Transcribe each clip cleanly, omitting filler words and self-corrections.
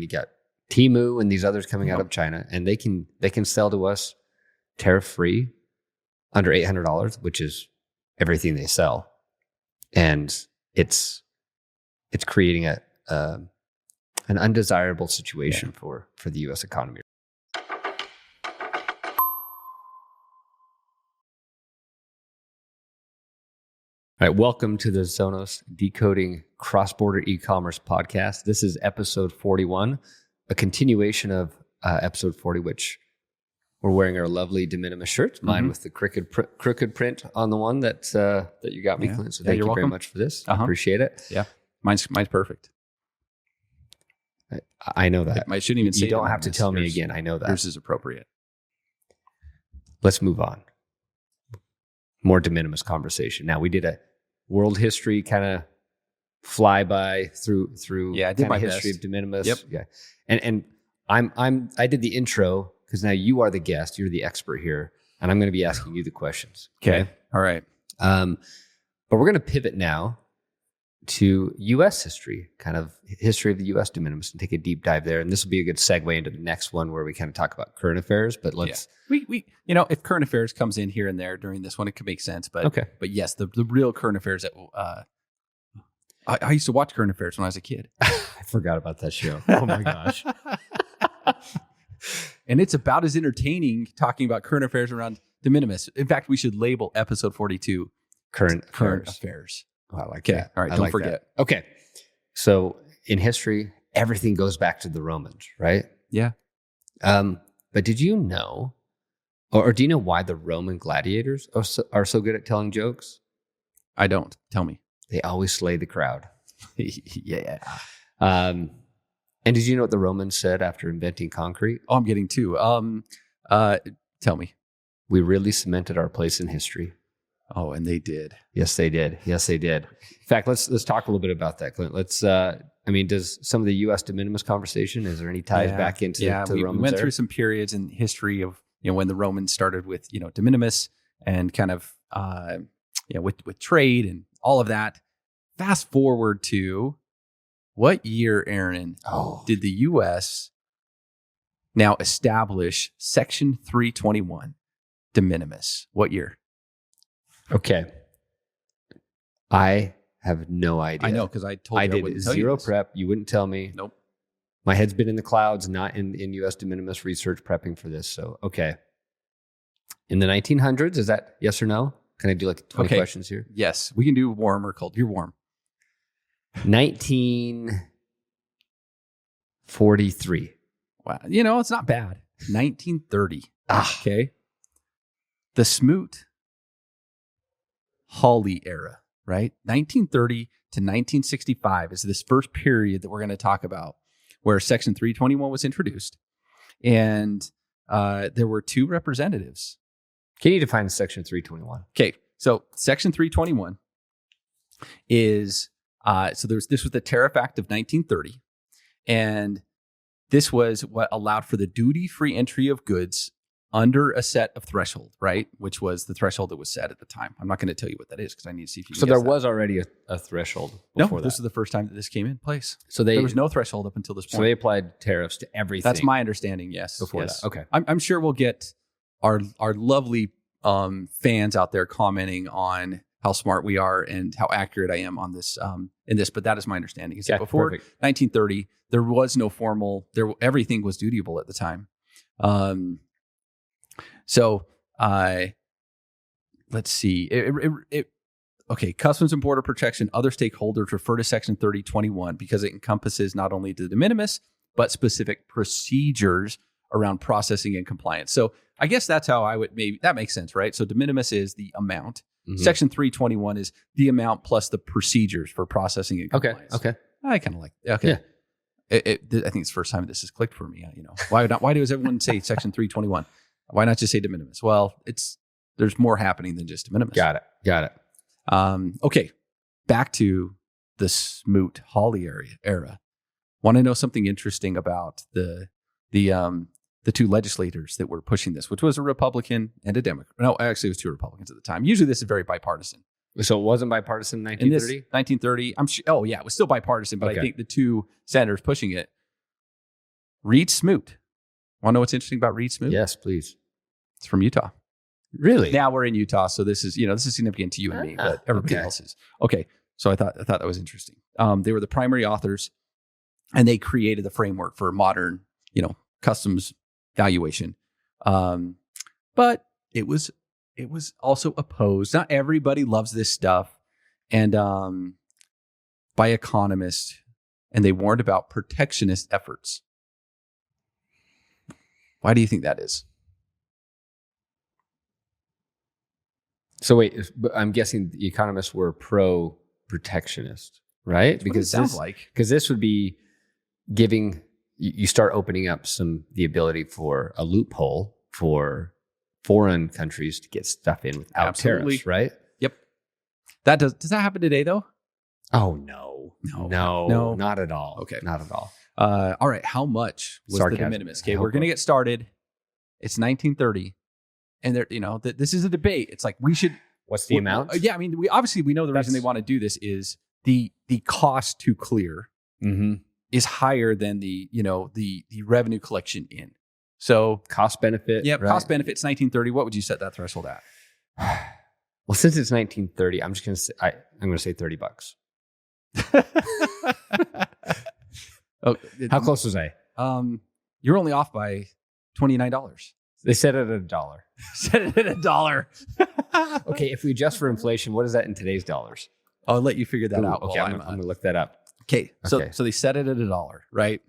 you got Temu and these others coming out of China, and they can sell to us tariff free under $800, which is everything they sell, and it's creating an undesirable situation for the U.S. economy. All right, welcome to the Zonos Decoding Cross-Border Ecommerce podcast. This is episode 41, a continuation of episode 40, which we're wearing our lovely de minimis shirts, mine with the crooked print on the one that you got me, Clint. So thank you very much for this. I appreciate it. Yeah, mine's perfect. I know that. I shouldn't even say you don't have to tell me again. I know that. Yours is appropriate. Let's move on. More de minimis conversation. Now, we did a world history kind of flyby through I did my history best. of de minimis. Yep. Yeah. And I did the intro because now you are the guest, you're the expert here, and I'm going to be asking you the questions. Okay. All right. But we're going to pivot now to U.S. history, kind of history of the U.S. de minimis, and take a deep dive there. And this will be a good segue into the next one where we kind of talk about current affairs. But let's we if current affairs comes in here and there during this one, it could make sense. But okay. But yes, the real current affairs that I used to watch current affairs when I was a kid. I forgot about that show. Oh my gosh. And it's about as entertaining talking about current affairs around de minimis. In fact, we should label episode 42 current affairs. Oh, I like Okay. that. All right. Don't forget. That. Okay. So in history, everything goes back to the Romans, right? Yeah. But did you know, or do you know why the Roman gladiators are so good at telling jokes? I don't. Tell me. They always slay the crowd. Yeah. And did you know what the Romans said after inventing concrete? Oh, I'm getting two. Tell me. We really cemented our place in history. Oh, and they did. Yes, they did. Yes, they did. In fact, let's talk a little bit about that, Clint. Does some of the U.S. de minimis conversation, is there any ties back into the Romans? We went through some periods in history of, when the Romans started with, de minimis and kind of, with trade and all of that. Fast forward to what year, Aaron, did the U.S. now establish Section 321 de minimis? What year? Okay. I have no idea. I know, because I told you I I did zero prep. You wouldn't tell me. Nope. My head's been in the clouds, not in U.S. de minimis research prepping for this. So, okay. In the 1900s, is that yes or no? Can I do like 20 questions here? Yes. We can do warm or cold. You're warm. 1943. Wow. It's not bad. 1930. Okay. The Smoot Hawley era, right? 1930 to 1965 is this first period that we're going to talk about where Section 321 was introduced. And there were two representatives. Can you define Section 321? Okay. So Section 321 is, this was the Tariff Act of 1930. And this was what allowed for the duty-free entry of goods under a set of threshold, right? Which was the threshold that was set at the time. I'm not going to tell you what that is because I need to see if you can So guess there that. was already a threshold before that. This is the first time that this came in place. So there was no threshold up until this point. So they applied tariffs to everything. That's my understanding, yes. Before yes. that, okay. I'm sure we'll get our lovely fans out there commenting on how smart we are and how accurate I am on this in this, but that is my understanding. Is that before 1930, there was no formal, everything was dutiable at the time. So let's see. Okay, Customs and Border Protection, other stakeholders refer to Section 3021 because it encompasses not only the de minimis, but specific procedures around processing and compliance. So I guess that's how that makes sense, right? So de minimis is the amount. Mm-hmm. Section 321 is the amount plus the procedures for processing and compliance. Okay. I kind of like that. Okay. Yeah. I think it's the first time this has clicked for me. Why does everyone say Section 321? Why not just say de minimis? Well, there's more happening than just de minimis. Got it. Okay, back to the Smoot Hawley era. Want to know something interesting about the two legislators that were pushing this, which was a Republican and a Democrat. No, actually, it was two Republicans at the time. Usually, this is very bipartisan. So it wasn't bipartisan in 1930? 1930, I'm sure. Oh yeah, it was still bipartisan, but I think the two senators pushing it Reed Smoot. Want to know what's interesting about Reed Smoot? Yes, please. It's from Utah. Really? Now we're in Utah, so this is significant to you and me, but everybody else is. Okay, so I thought that was interesting. They were the primary authors, and they created the framework for modern, customs valuation. But it was also opposed. Not everybody loves this stuff, and by economists, and they warned about protectionist efforts. Why do you think that is? So wait, I'm guessing the economists were pro-protectionist, right? That's because what it sounds like. Because this would be giving, you start opening up the ability for a loophole for foreign countries to get stuff in without tariffs, right? Yep. Does that happen today though? Oh no, not at all. Okay, not at all. All right. How much was the de minimis? Okay, we're going to get started. It's 1930, and there, this is a debate. It's like we should. What's the amount? Yeah, I mean, we know the reason they want to do this is the cost to clear is higher than the revenue collection in. So cost benefit. Yeah, right? Cost benefit. It's 1930. What would you set that threshold at? Well, since it's 1930, I'm just going to say I'm going to say $30. Oh, how close was I? You're only off by $29. They set it at $1. Set it at $1. Okay, if we adjust for inflation, what is that in today's dollars? I'll let you figure that out. Okay, I'm going to look that up. Okay, so they set it at $1, right?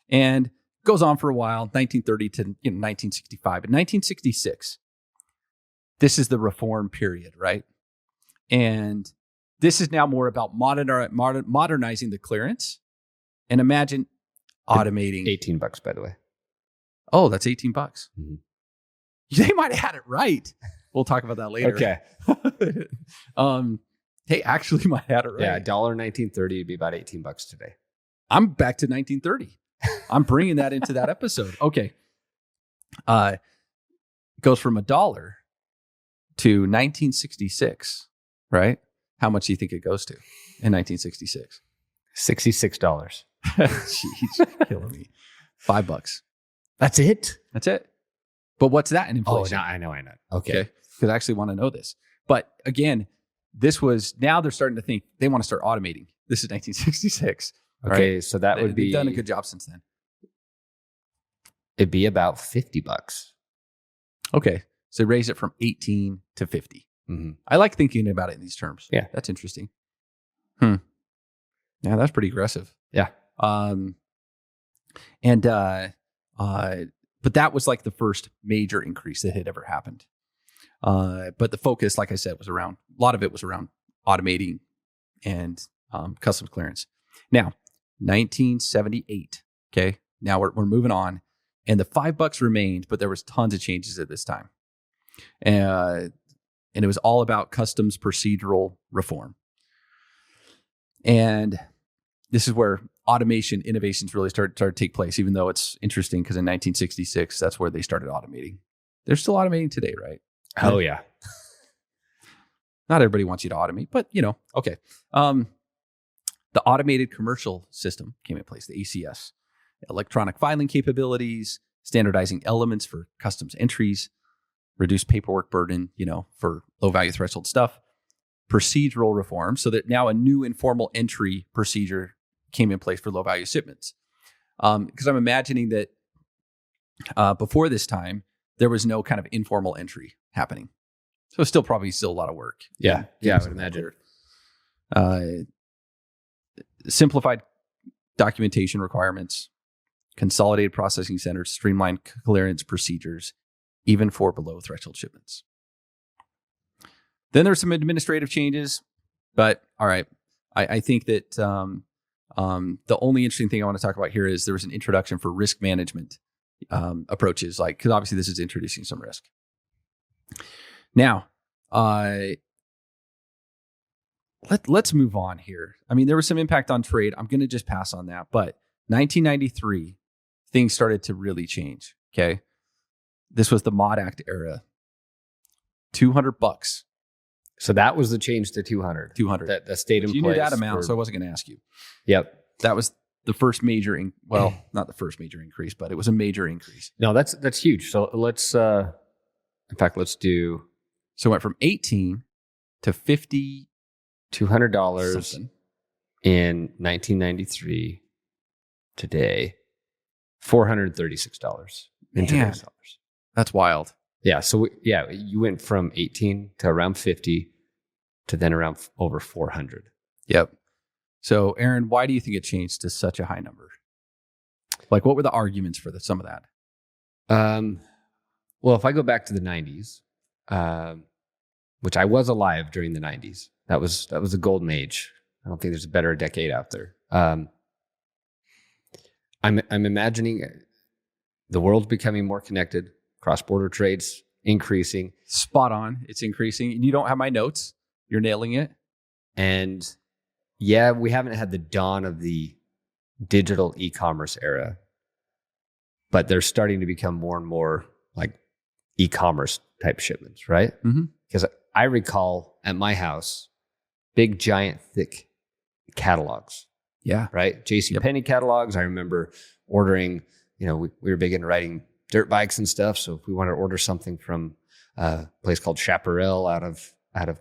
And goes on for a while, 1930 to 1965. In 1966, this is the reform period, right? And this is now more about modernizing the clearance. And imagine automating. $18, by the way. Oh, that's $18. Mm-hmm. They might have had it right. We'll talk about that later. Okay. They actually might have had it right. Yeah, $1.1930 would be about $18 today. I'm back to 1930. I'm bringing that into that episode. Okay. Goes from $1 to 1966, right? How much do you think it goes to in 1966? $66. Jeez, killing me. $5. That's it? That's it. But what's that in inflation? Oh, I know. Okay. Because I actually want to know this. But again, now they're starting to think they want to start automating. This is 1966. Okay, right? so that would be... They've done a good job since then. It'd be about $50. Okay. So raise it from 18 to 50. Mm-hmm. I like thinking about it in these terms. Yeah. That's interesting. Yeah, that's pretty aggressive. Yeah. But that was like the first major increase that had ever happened. But the focus, like I said, a lot of it was around automating and customs clearance. Now, 1978. Okay. Now we're moving on, and the $5 remained, but there was tons of changes at this time. And it was all about customs procedural reform. And this is where automation innovations really started to take place, even though it's interesting because in 1966, that's where they started automating. They're still automating today, right? Oh, yeah. Not everybody wants you to automate, but okay. The automated commercial system came in place, the ACS, electronic filing capabilities, standardizing elements for customs entries, reduced paperwork burden, for low value threshold stuff, procedural reform, so that now a new informal entry procedure came in place for low value shipments. Because I'm imagining that before this time, there was no kind of informal entry happening. So it's still a lot of work. Yeah, I would imagine. Simplified documentation requirements, consolidated processing centers, streamlined clearance procedures, even for below threshold shipments. Then there's some administrative changes, but all right. I think that the only interesting thing I want to talk about here is there was an introduction for risk management approaches, because obviously this is introducing some risk. Now, let's move on here. I mean, there was some impact on trade. I'm going to just pass on that. But 1993, things started to really change. Okay, this was the Mod Act era. $200. So that was the change to 200. $200. That stayed in place. You knew that amount, so I wasn't going to ask you. Yep. That was the first major, not the first major increase, but it was a major increase. No, that's huge. So let's do. So it went from 18 to 50, $200 something. in 1993. Today, $436 in today's dollars. That's wild. Yeah. So you went from 18 to around 50 to then around over 400. Yep. So Aaron, why do you think it changed to such a high number? Like, what were the arguments for some of that? Well, if I go back to the 90s, which I was alive during the 90s, that was a golden age. I don't think there's a better decade out there. I'm imagining the world's becoming more connected, cross-border trades increasing. Spot on. It's increasing. And you don't have my notes. You're nailing it. And yeah, we haven't had the dawn of the digital e-commerce era, but they're starting to become more and more like e-commerce type shipments, right? Because I recall at my house, big, giant, thick catalogs. Yeah. Right. JCPenney catalogs. I remember ordering, we were big into riding dirt bikes and stuff. So if we wanted to order something from a place called Chaparral out of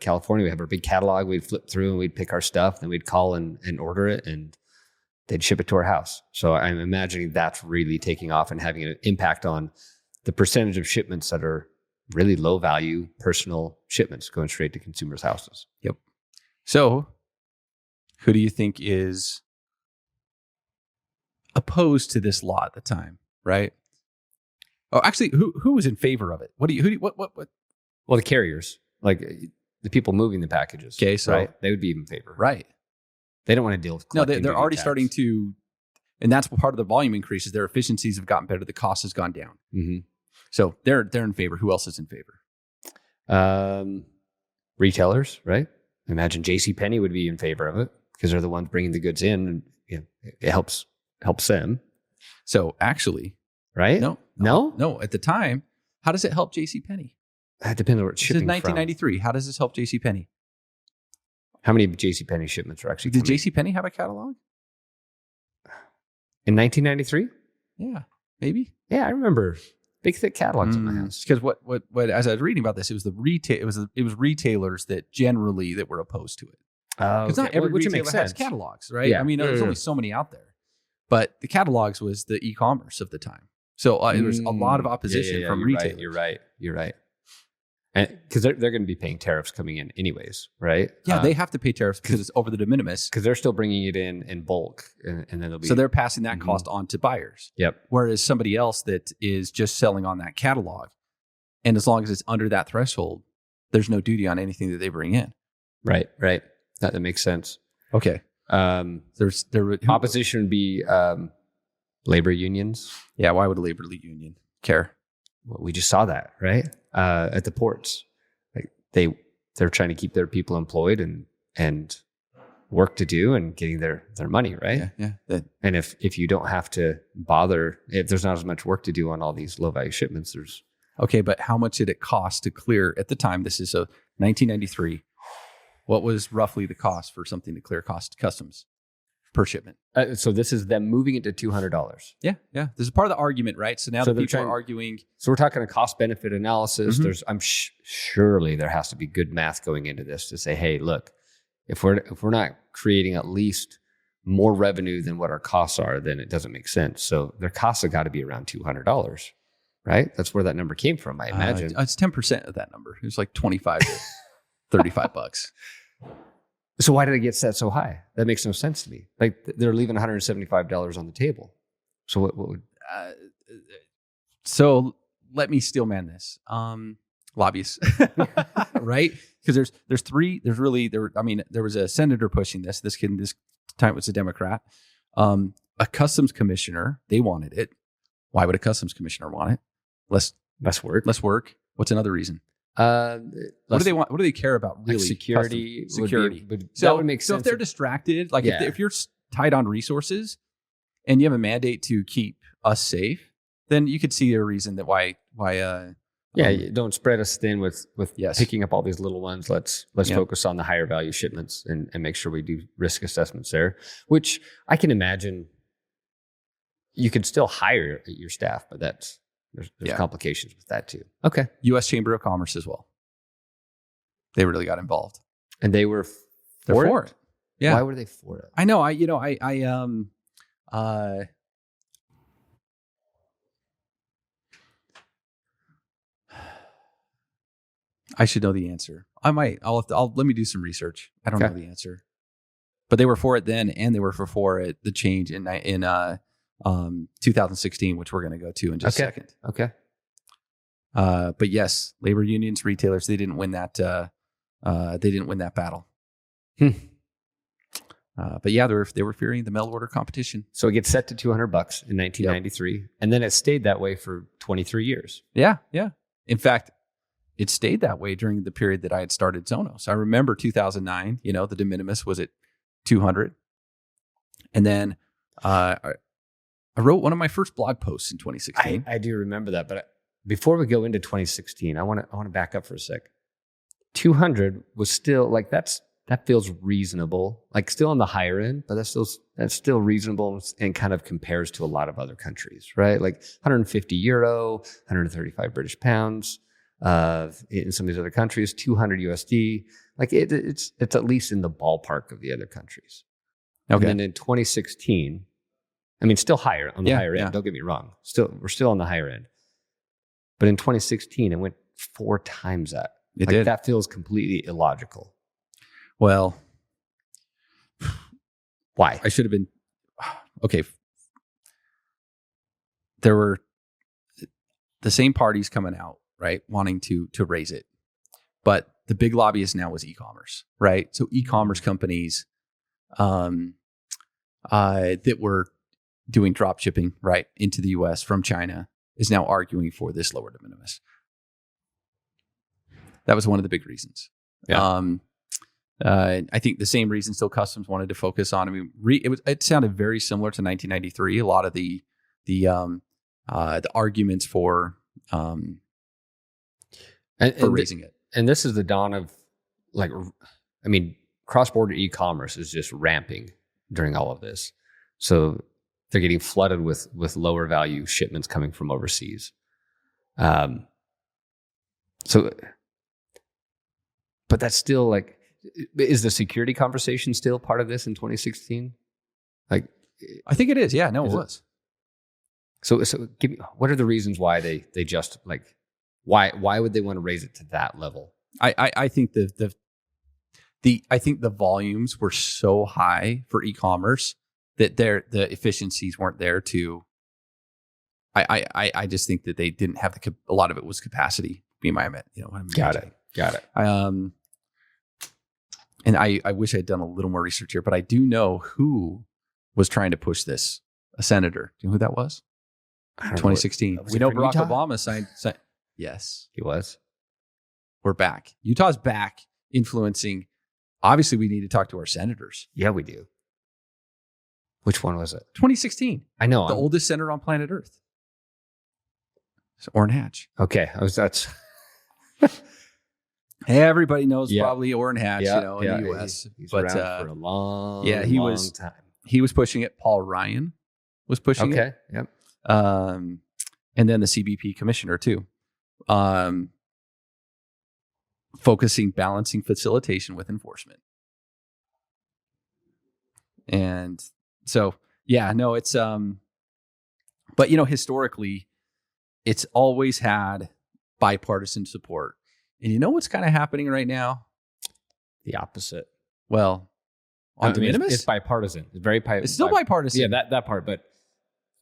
California, we have our big catalog. We'd flip through and we'd pick our stuff. Then we'd call and order it and they'd ship it to our house. So I'm imagining that's really taking off and having an impact on the percentage of shipments that are really low value personal shipments going straight to consumers' houses. Yep. So who do you think is opposed to this law at the time, right? Oh, actually, who was in favor of it? What? Well, the carriers, like the people moving the packages. Okay, so right? They would be in favor, right? They don't want to deal with. No, they're already starting to, and that's part of the volume increases. Their efficiencies have gotten better. The cost has gone down. Mm-hmm. So they're in favor. Who else is in favor? Retailers, right? Imagine JCPenney would be in favor of it because they're the ones bringing the goods in, and it helps them. So actually, right? No. At the time, how does it help JCPenney? That depends on where it's shipping from. This is 1993. How does this help JCPenney? How many JCPenney shipments are actually Did JCPenney have a catalog? In 1993? Yeah, maybe. Yeah, I remember big thick catalogs in my house. Because what as I was reading about this, it was it was retailers that were opposed to it. Because not every retailer has catalogs, right? Yeah. I mean, there's only so many out there. But the catalogs was the e-commerce of the time. So there was a lot of opposition from retailers. You're right. And because they're going to be paying tariffs coming in anyways, right? Yeah, they have to pay tariffs because it's over the de minimis. Because they're still bringing it in bulk, and then they'll be. So they're passing that cost on to buyers. Yep. Whereas somebody else that is just selling on that catalog, and as long as it's under that threshold, there's no duty on anything that they bring in. Right. That makes sense. Okay. Opposition would be labor unions. Yeah. Why would a labor union care? Well, we just saw that, right? At the ports, like they're trying to keep their people employed and work to do and getting their money, right? Yeah. And if you don't have to bother, if there's not as much work to do on all these low value shipments, there's okay. But how much did it cost to clear at the time? This is 1993. What was roughly the cost for something to clear customs per shipment? So this is them moving it to $200. Yeah. This is part of the argument, right? So now people are arguing. So we're talking a cost benefit analysis. Mm-hmm. I'm surely there has to be good math going into this to say, hey, look, if we're not creating at least more revenue than what our costs are, then it doesn't make sense. So their costs have got to be around $200, right? That's where that number came from, I imagine. It's 10% of that number. It was like $25 to $35. So why did it get set so high? That makes no sense to me. Like they're leaving $175 on the table. So what would? So let me steel man this. Lobbyists, right? Because there's three. There was a senator pushing this. This time it was a Democrat. A customs commissioner. They wanted it. Why would a customs commissioner want it? Less work. What's another reason? What do they want? What do they care about? Really, like security. That would make sense. So if they're distracted, like if you're tight on resources, and you have a mandate to keep us safe, then you could see a reason that why. Don't spread us thin with picking up all these little ones. Let's focus on the higher value shipments and make sure we do risk assessments there. Which I can imagine You could still hire your staff, but there's complications with that too. Okay. U.S. Chamber of Commerce as well. They really got involved. And they were for it. Yeah. Why were they for it? I know. I should know the answer. I might. Let me do some research. I don't know the answer. But they were for it then, and they were for it the change in 2016, which we're going to go to in just a second. Okay. But yes, labor unions, retailers, they didn't win that. They didn't win that battle. But yeah, they were fearing the mail order competition. So it gets set to $200 in 1993, and then it stayed that way for 23 years. Yeah. In fact, it stayed that way during the period that I had started Zonos. I remember 2009. The de minimis was at 200, and then I wrote one of my first blog posts in 2016. I do remember that, but before we go into 2016, I want to back up for a sec. 200 was still like that feels reasonable, like still on the higher end, but that's still reasonable and kind of compares to a lot of other countries, right? Like 150 euro, 135 British pounds. In some of these other countries, 200 USD. Like it's at least in the ballpark of the other countries. Okay. And then in 2016, I mean, still higher on the higher end. Don't get me wrong. We're still on the higher end. But in 2016, it went 4 times that. It did. That feels completely illogical. Well, why? I should have been okay. There were the same parties coming out, right, wanting to raise it, but the big lobbyist now was e-commerce, right? So e-commerce companies that were doing drop shipping right into the U.S. from China is now arguing for this lower de minimis. That was one of the big reasons. Yeah. I think the same reason still customs wanted to focus on. I mean, it sounded very similar to 1993. A lot of the arguments for raising it. And this is the dawn of cross-border e-commerce is just ramping during all of this. So they're getting flooded with lower value shipments coming from overseas. But that's still like, is the security conversation still part of this in 2016? Like, I think it is. Yeah, no, it was. So give me, what are the reasons why they just like, why would they want to raise it to that level? I think I think the volumes were so high for e-commerce that the efficiencies weren't there to. I just think that they didn't have a lot of it was capacity. Be my what I'm Got it. And I wish I had done a little more research here, but I do know who was trying to push this. A senator. Do you know who that was? 2016. We know Barack Obama signed. Yes, he was. We're back. Utah's back influencing. Obviously, we need to talk to our senators. Yeah, we do. Which one was it? 2016. I know. The oldest senator on planet Earth. It's Orrin Hatch. Okay. That's... Everybody knows probably Orrin Hatch, in the U.S. He's around for a long time. He was pushing it. Paul Ryan was pushing it. Okay. Yep. And then the CBP commissioner too. Balancing facilitation with enforcement. And so, it's, but historically, it's always had bipartisan support. And you know what's kind of happening right now? The opposite. Well, on de minimis? It's bipartisan. It's very It's still bipartisan. Yeah, that part, but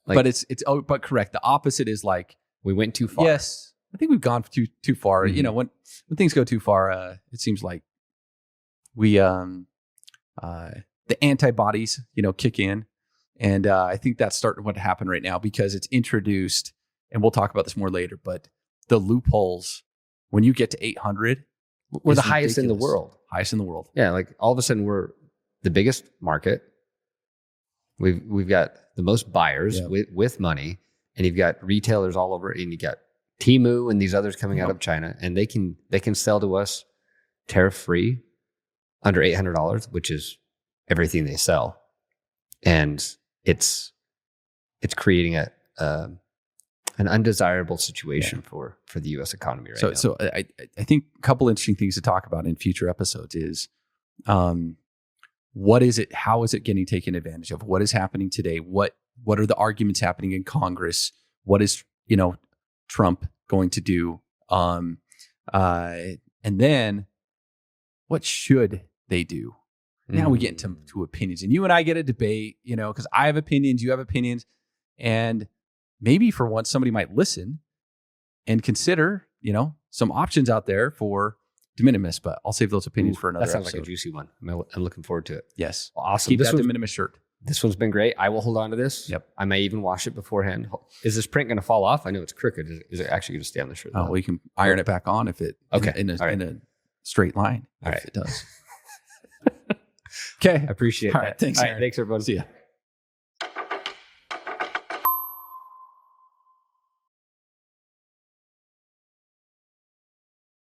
but correct. The opposite is like we went too far. Yes. I think we've gone too far. Mm-hmm. When things go too far, it seems like we the antibodies, kick in. And I think that's starting to happen right now because it's introduced, and we'll talk about this more later, but the loopholes when you get to 800, we're the highest in the world. Highest in the world. Yeah, like all of a sudden we're the biggest market. We've got the most buyers with money, and you've got retailers all over, and you got Temu and these others coming out of China, and they can sell to us tariff free under $800, which is everything they sell, and it's it's creating an undesirable situation for the U.S. economy right now. So I think a couple interesting things to talk about in future episodes is what is it? How is it getting taken advantage of? What is happening today? What are the arguments happening in Congress? What is Trump going to do? And then what should they do? Now we get into opinions, and you and I get a debate, because I have opinions, you have opinions, and maybe for once somebody might listen and consider, some options out there for de minimis, but I'll save those opinions for another That sounds episode. like a juicy one. I'm looking forward to it. Yes. Awesome. Keep that de minimis shirt. This one's been great. I will hold on to this. Yep. I may even wash it beforehand. Is this print going to fall off? I know it's crooked. Is it actually going to stay on the shirt? Oh, well, you can iron it back on if it in a straight line. All if right. it does. Okay. I appreciate it. All right. Thanks, All right. Aaron. Thanks, everyone. See ya.